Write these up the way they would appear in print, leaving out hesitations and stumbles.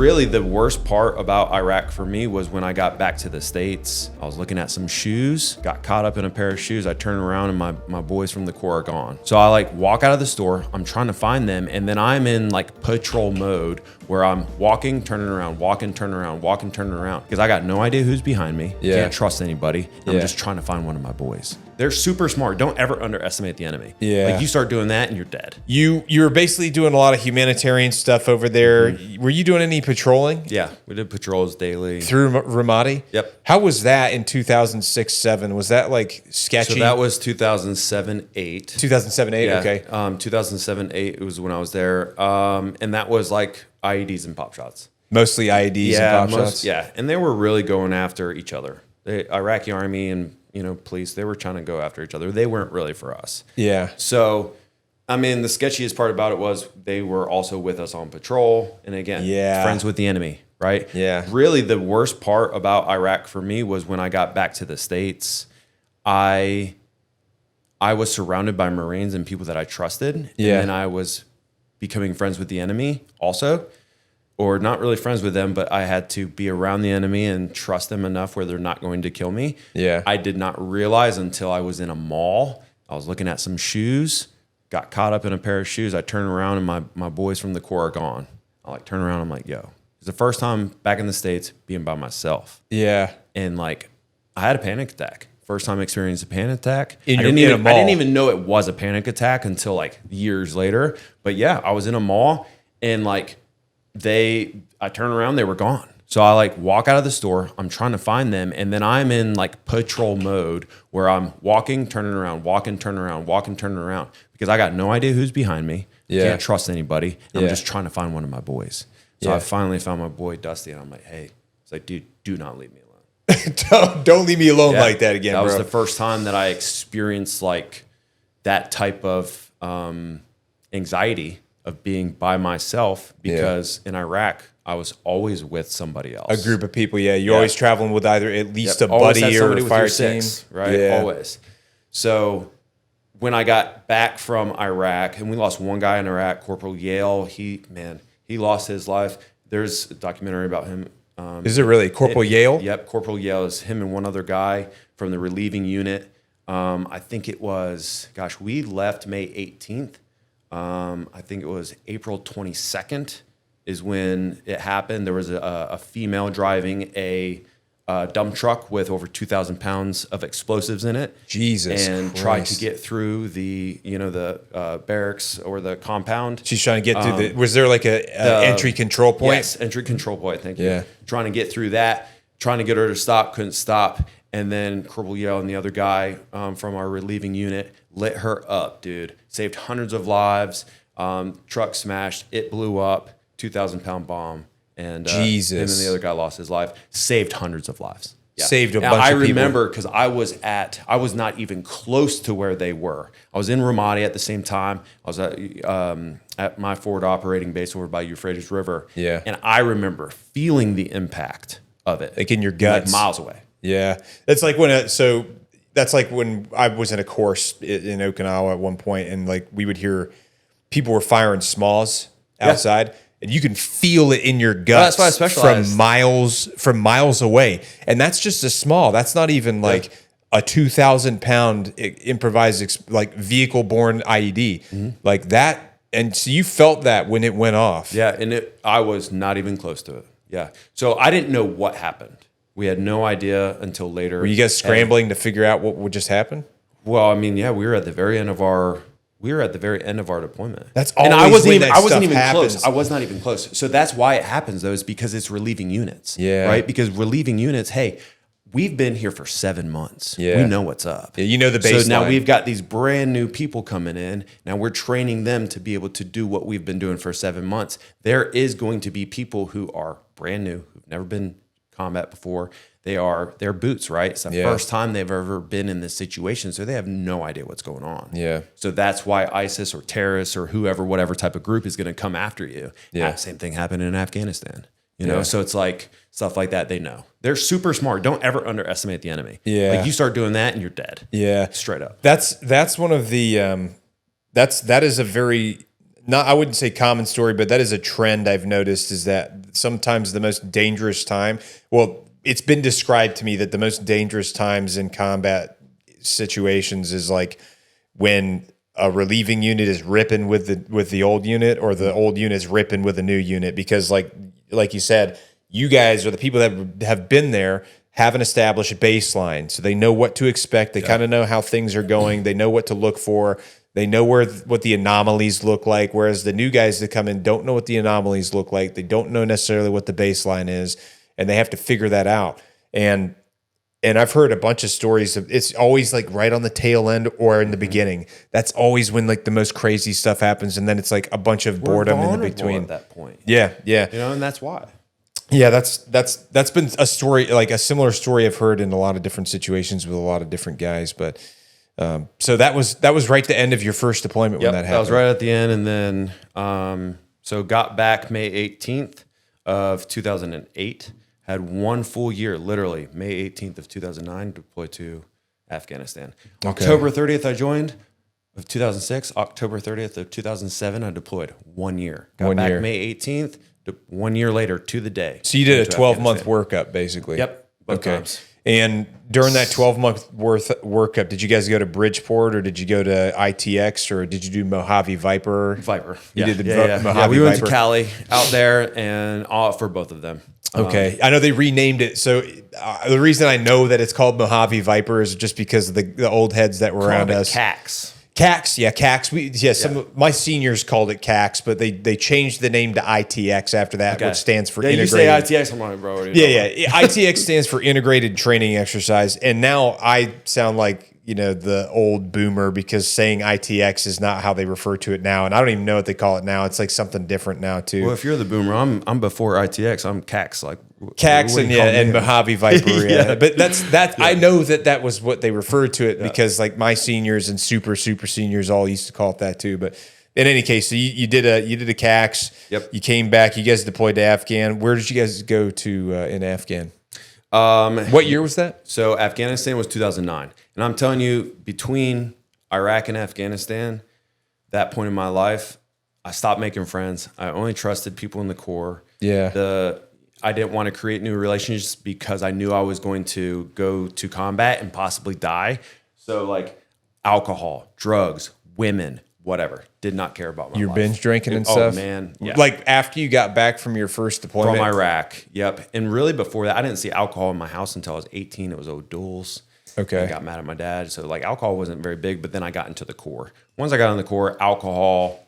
really the worst part about Iraq for me was when I got back to the States. I was looking at some shoes, got caught up in a pair of shoes. I turned around and my boys from the Corps are gone. So I like walk out of the store, I'm trying to find them, and then I'm in like patrol mode where I'm walking, turning around, walking, turning around, walking, turning around, because I got no idea who's behind me. Can't trust anybody. I'm just trying to find one of my boys. They're super smart. Don't ever underestimate the enemy. Like you start doing that and you're dead. You were basically doing a lot of humanitarian stuff over there. Were you doing any patrolling? Yeah, we did patrols daily. Through Ramadi? Yep. How was that in 2006-07? Was that like sketchy? So that was 2007-08. 2007-08, okay. 2007-08 was when I was there. And that was like IEDs and pop shots. Mostly IEDs and pop shots? Yeah, and they were really going after each other. The Iraqi army and police, they were trying to go after each other. They weren't really for us. Yeah. So, I mean, the sketchiest part about it was they were also with us on patrol. And again, friends with the enemy, right? Yeah. Really, the worst part about Iraq for me was when I got back to the States, I was surrounded by Marines and people that I trusted. And then I was becoming friends with the enemy also. Or not really friends with them, but I had to be around the enemy and trust them enough where they're not going to kill me. Yeah. I did not realize until I was in a mall. I was looking at some shoes, got caught up in a pair of shoes. I turned around and my boys from the Corps are gone. I like turn around. I'm like, yo, it's the first time back in the States being by myself. Yeah. And like, I had a panic attack. First time I experienced a panic attack. I didn't even know it was a panic attack until like years later. But yeah, I was in a mall and like, I turned around, they were gone. So I like walk out of the store, I'm trying to find them, and then I'm in like patrol mode where I'm walking, turning around, walking, turning around, walking, turning around, because I got no idea who's behind me. Can't trust anybody. I'm just trying to find one of my boys. So I finally found my boy Dusty, and I'm like, hey, it's like, dude, do not leave me alone. Don't leave me alone like that again, That bro. was the first time that I experienced like that type of anxiety of being by myself, because in Iraq, I was always with somebody else. A group of people, You're always traveling with either at least a always buddy had or a fire team. team. Right? Always. So when I got back from Iraq, and we lost one guy in Iraq, Corporal Yale, he lost his life. There's a documentary about him. Is it really? Corporal Yale? Yep, Corporal Yale is him and one other guy from the relieving unit. I think it was, we left May 18th. I think it was April 22nd is when it happened. There was a female driving a dump truck with over 2,000 pounds of explosives in it. Jesus And Christ. tried to get through the barracks or the compound. She's trying to get through was there like a entry control point? Yes, entry control point, thank you. Yeah. Trying to get through that, trying to get her to stop, couldn't stop. And then Corporal Yale and the other guy from our relieving unit lit her up, dude. Saved hundreds of lives. Truck smashed. It blew up. 2,000-pound bomb. And Jesus. him and the other guy lost his life. Saved hundreds of lives. Yeah. Saved a bunch of people. I remember because I was not even close to where they were. I was in Ramadi at the same time. I was at my forward operating base over by Euphrates River. Yeah. And I remember feeling the impact of it. Like in your guts. Like miles away. Yeah. That's like that's like when I was in a course in Okinawa at one point, and like we would hear people were firing smalls outside, and you can feel it in your guts. That's why I specialized. from miles away. And that's just a small. That's not even like a 2,000-pound improvised vehicle borne IED. Like that. And so you felt that when it went off. Yeah, and I was not even close to it. Yeah. So I didn't know what happened. We had no idea until later. Were you guys scrambling to figure out what would just happen? Well, I mean, we were at the very end of our deployment. That's always and I wasn't when even happens. close. I was not even close. So that's why it happens though, is because it's relieving units. Yeah. Right? Because relieving units, hey, we've been here for 7 months. Yeah. We know what's up. Yeah, you know the baseline. So now we've got these brand new people coming in. Now we're training them to be able to do what we've been doing for 7 months. There is going to be people who are brand new, who've never been combat before. They're boots, right? It's the first time they've ever been in this situation, so they have no idea what's going on. Yeah. So that's why ISIS or terrorists or whoever, whatever type of group is going to come after you. Yeah. Same thing happened in Afghanistan. You know, so it's like stuff like that. They know. They're super smart. Don't ever underestimate the enemy. Yeah. Like you start doing that and you're dead. Yeah. Straight up. That's one of the that is a very not, I wouldn't say common story, but that is a trend I've noticed, is that sometimes the most dangerous time, well, it's been described to me that the most dangerous times in combat situations is like when a relieving unit is ripping with the old unit, or the old unit is ripping with a new unit, because like you said, you guys are the people that have been there, haven't established a baseline, so they know what to expect. They kind of know how things are going. They know what to look for. They know what the anomalies look like, whereas the new guys that come in don't know what the anomalies look like. They don't know necessarily what the baseline is, and they have to figure that out. And I've heard a bunch of stories of, it's always like right on the tail end or in the beginning. That's always when like the most crazy stuff happens, and then it's like a bunch of boredom in the between. At that point. Yeah. And that's why. Yeah, that's been a story, like a similar story I've heard in a lot of different situations with a lot of different guys. But so that was right the end of your first deployment when that happened. That was right at the end, and then so got back May 18th of 2008. Had 1 full year, literally May 18th of 2009, deployed to Afghanistan. Okay. October 30th I joined of 2006. October 30th of 2007 I deployed. 1 year. Got back May 18th. 1 year later to the day. So you did a 12-month workup, basically. Yep. Both times. And during that 12-month workup, did you guys go to Bridgeport, or did you go to ITX, or did you do Mojave Viper? Viper. You did the Mojave Viper. We went to Cali out there, and for both of them. Okay. I know they renamed it. So the reason I know that it's called Mojave Viper is just because of the old heads that were around us. CAX. CAX, yeah, CAX. Some of my seniors called it CAX, but they changed the name to ITX after that, which stands for integrated. You say ITX, I'm like, bro. Yeah. ITX stands for Integrated Training Exercise, and now I sound like the old boomer, because saying ITX is not how they refer to it now, and I don't even know what they call it now. It's like something different now too. Well, if you're the boomer, I'm before ITX. I'm CAX, like CAX and Mojave Viper. Yeah. But that's Yeah. I know that was what they referred to it, because like my seniors and super seniors all used to call it that too. But in any case, so you did a CAX. Yep. You came back. You guys deployed to Afghan. Where did you guys go to in Afghan? What year was that? So Afghanistan was 2009. And I'm telling you, between Iraq and Afghanistan, that point in my life, I stopped making friends. I only trusted people in the Corps. Yeah. I didn't want to create new relationships because I knew I was going to go to combat and possibly die. So like alcohol, drugs, women, whatever. Did not care about my Your life. binge drinking and stuff? Oh, man. Yeah. Like after you got back from your first deployment? From Iraq. Yep. And really before that, I didn't see alcohol in my house until I was 18. It was O'Doul's. Okay. I got mad at my dad. So like alcohol wasn't very big, but then I got into the Corps. Once I got in the Corps, alcohol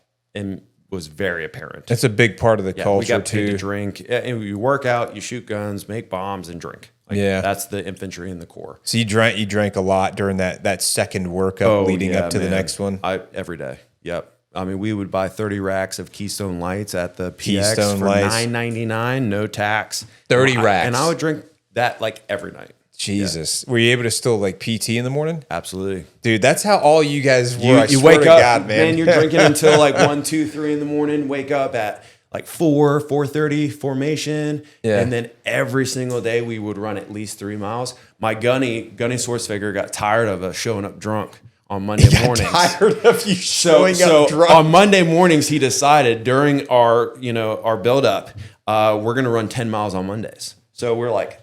was very apparent. That's a big part of the culture we got paid too. to drink. And you work out, you shoot guns, make bombs, and drink. Like, that's the infantry in the Corps. So you drank a lot during that second workup leading up to the next one? Every day. Yep. I mean, we would buy 30 racks of Keystone Lights at the PX Keystone for Lights. $9.99, no tax. 30 racks. And I would drink that like every night. Jesus. Were you able to still like PT in the morning? Absolutely. Dude, that's how all you guys were. You wake up, God, man. You're drinking until like 1, 2, 3 in the morning, wake up at like 4:30 formation. Yeah. And then every single day we would run at least 3 miles. My gunny source figure got tired of us showing up drunk on Monday mornings. Tired of you showing up drunk. On Monday mornings, he decided during our buildup, we're going to run 10 miles on Mondays. So we're like,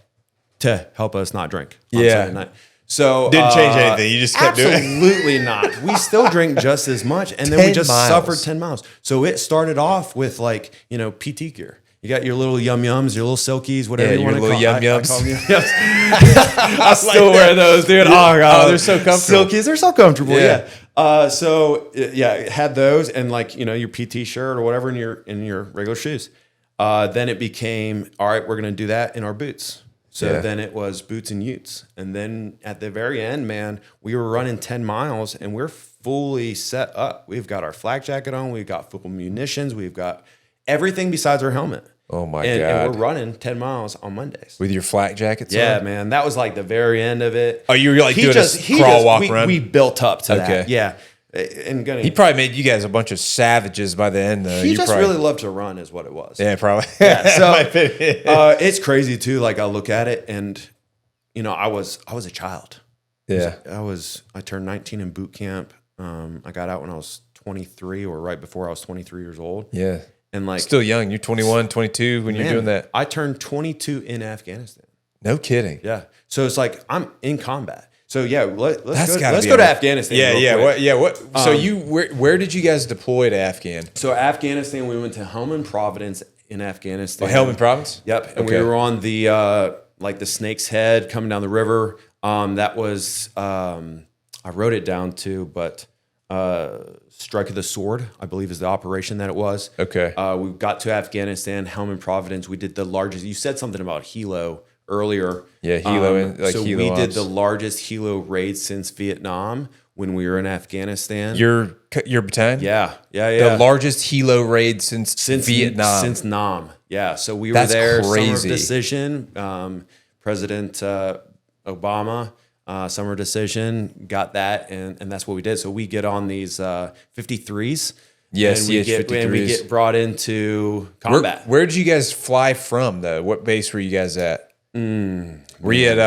to help us not drink on Saturday night. So didn't change anything. You just kept doing it. Absolutely not. We still drink just as much, and then we just suffered 10 miles. So it started off with like PT gear. You got your little yum yums, your little silkies, whatever you want to call them. Yum yums. I still wear those, dude. Oh god, they're so comfortable. Silkies, they're so comfortable. Yeah. Had those, and like your PT shirt or whatever, in your regular shoes. Then it became, all right, we're gonna do that in our boots. So then it was boots and utes. And then at the very end, man, we were running 10 miles and we're fully set up. We've got our flak jacket on. We've got full munitions. We've got everything besides our helmet. Oh, my God. And we're running 10 miles on Mondays. With your flak jackets on? Yeah, man. That was like the very end of it. Oh, you were like doing a crawl, walk, run? We built up to that. Yeah. And he probably made you guys a bunch of savages by the end, though. He just really loved to run, is what it was. Yeah, probably. Yeah, so it's crazy too. Like I look at it, and I was a child. Yeah, I turned 19 in boot camp. I got out when I was 23 or right before I was 23 years old. Yeah. And like Still young. You're 21, 22 when you're doing that. I turned 22 in Afghanistan. No kidding. Yeah. So it's like I'm in combat. So yeah, let's Let's go to Afghanistan. What? So where did you guys deploy to Afghan? So Afghanistan, we went to Helmand Province in Afghanistan. Oh, Helmand Province? Yep. And we were on the like the Snake's Head coming down the river. That was I wrote it down too, but Strike of the Sword, I believe, is the operation that it was. Okay. We got to Afghanistan, Helmand Province. We did the largest. You said something about helo earlier. Yeah, helo. So helo we did ops. the largest helo raid since Vietnam when we were in Afghanistan. Your battalion? Yeah. The largest helo raid since Vietnam. Since Nam. Yeah. So we were That's there. crazy. Summer of decision. President Obama. Summer decision, got that, and that's what we did. So we get on these 53s. Yes, and we get brought into combat. Where did you guys fly from, though? What base were you guys at? Were you at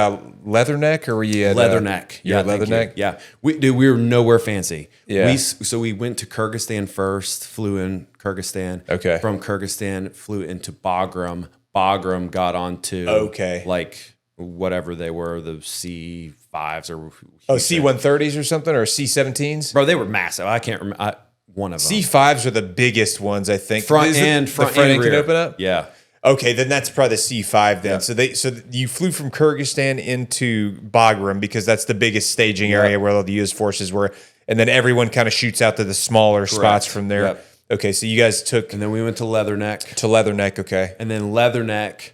Leatherneck or were you at Leatherneck? Leatherneck? Yeah, we were nowhere fancy. Yeah. So we went to Kyrgyzstan first, flew in Kyrgyzstan. Okay. From Kyrgyzstan, flew into Bagram. Bagram got onto like whatever they were, the C5s or C-130s or something, or C-17s? Bro, they were massive. I can't remember. One of them. C5s are the biggest ones, I think. Front end can rear. open up? Yeah. Okay, then that's probably the C5 then. Yeah. So you flew from Kyrgyzstan into Bagram because that's the biggest staging area where all the U.S. forces were, and then everyone kind of shoots out to the smaller spots from there. Yep. Okay, so you guys took... And then we went to Leatherneck. Okay. And then Leatherneck,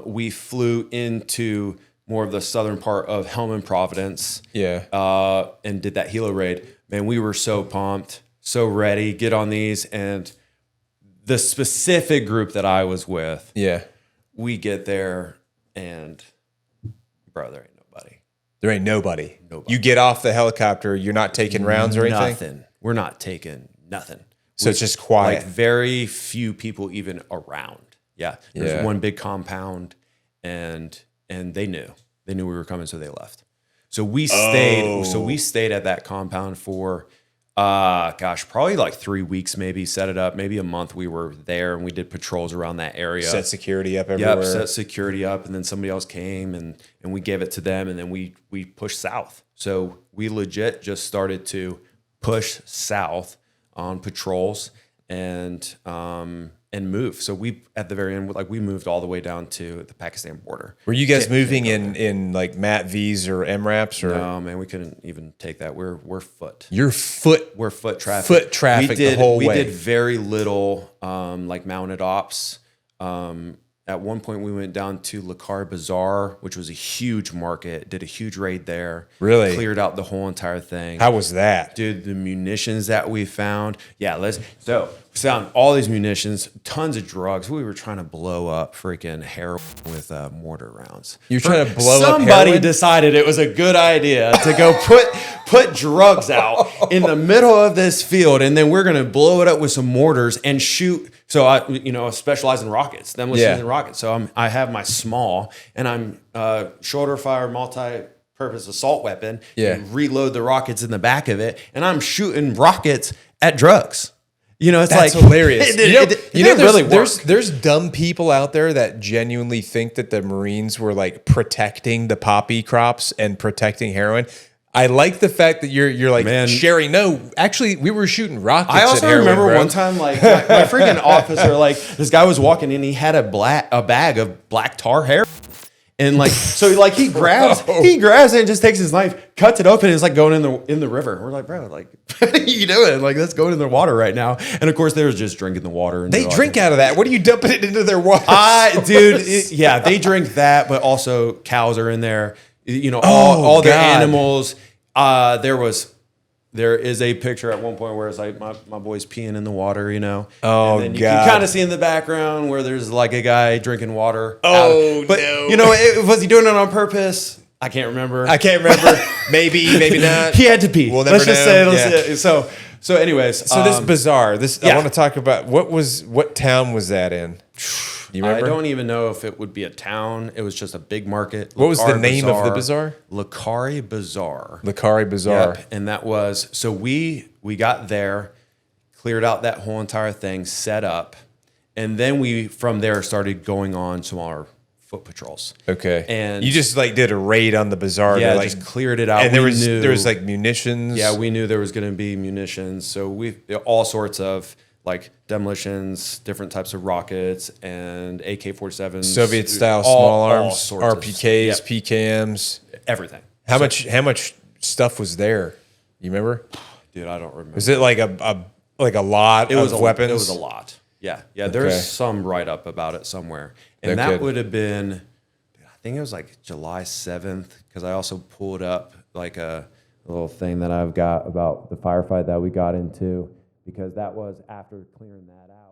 we flew into more of the southern part of Helmand Province. Yeah. And did that helo raid. Man, we were so pumped, so ready, get on these. And the specific group that I was with, we get there and, bro, there ain't nobody. There ain't nobody. You get off the helicopter, you're not taking rounds or anything? Nothing. We're not taking nothing. So it's just quiet. Like very few people even around. Yeah. There's one big compound and they knew we were coming, so they left. So we stayed at that compound for probably like 3 weeks, maybe set it up, maybe a month. We were there and we did patrols around that area. Set security up everywhere. Yep, set security up, and then somebody else came and we gave it to them, and then we pushed south. So we legit just started to push south on patrols and move. So we at the very end, like we moved all the way down to the Pakistan border. Were you guys moving in like MAT-Vs or MRAPs or? No, man, we couldn't even take that. We're foot. We're foot traffic. Foot traffic the whole way. We did very little like mounted ops. At one point, we went down to Lakar Bazaar, which was a huge market. Did a huge raid there. Really? Cleared out the whole entire thing. How was that? Dude, the munitions that we found. Yeah, we found all these munitions, tons of drugs. We were trying to blow up freaking heroin with mortar rounds. You're trying to blow up heroin? Somebody decided it was a good idea to go put drugs out in the middle of this field, and then we're going to blow it up with some mortars and shoot. So I specialize in rockets. Them was using rockets. So I have my small, and I'm shoulder fire multi-purpose assault weapon. Yeah. And reload the rockets in the back of it, and I'm shooting rockets at drugs. It's That's like hilarious. It didn't really work. There's dumb people out there that genuinely think that the Marines were like protecting the poppy crops and protecting heroin. I like the fact that you're like sharing. No, actually, we were shooting rockets. I also at heroin, remember bro. one time, like my freaking officer, like this guy was walking in, he had a bag of black tar heroin. And like, so like he grabs it and just takes his knife, cuts it open, and it's like going in the river. We're like, bro, like, what are you doing? Like, let's go in the water right now. And of course, they were just drinking the water. And they drink out of that. What are you dumping it into their water? They drink that, but also cows are in there. All their animals. There is a picture at one point where it's like my boy's peeing in the water, Oh, and then you God. can kind of see in the background where there's like a guy drinking water. Oh, but no. Was he doing it on purpose? I can't remember. Maybe, maybe not. He had to pee. We'll never Let's just know. say. So anyways. So this bazaar, I want to talk about what town was that in? You remember? I don't even know if it would be a town. It was just a big market. What was the Lakari name of the bazaar? Lakari Bazaar. Lakari Bazaar. Yep. And that was, so we got there, cleared out that whole entire thing, set up, and then we from there started going on some our foot patrols. Okay. And you just like did a raid on the bazaar. yeah, to, like, just cleared it out. and there was like munitions. Yeah, we knew there was going to be munitions. So we all sorts of like demolitions, different types of rockets, and AK-47s, Soviet style small arms, all sorts RPKs, yep, PKMs, everything. How much stuff was there? You remember? Dude, I don't remember. Was it like a lot of weapons? It was a lot. Yeah. Yeah. There's some write up about it somewhere. And Okay. that would have been, I think it was like July 7th, because I also pulled up like a little thing that I've got about the firefight that we got into, because that was after clearing that out.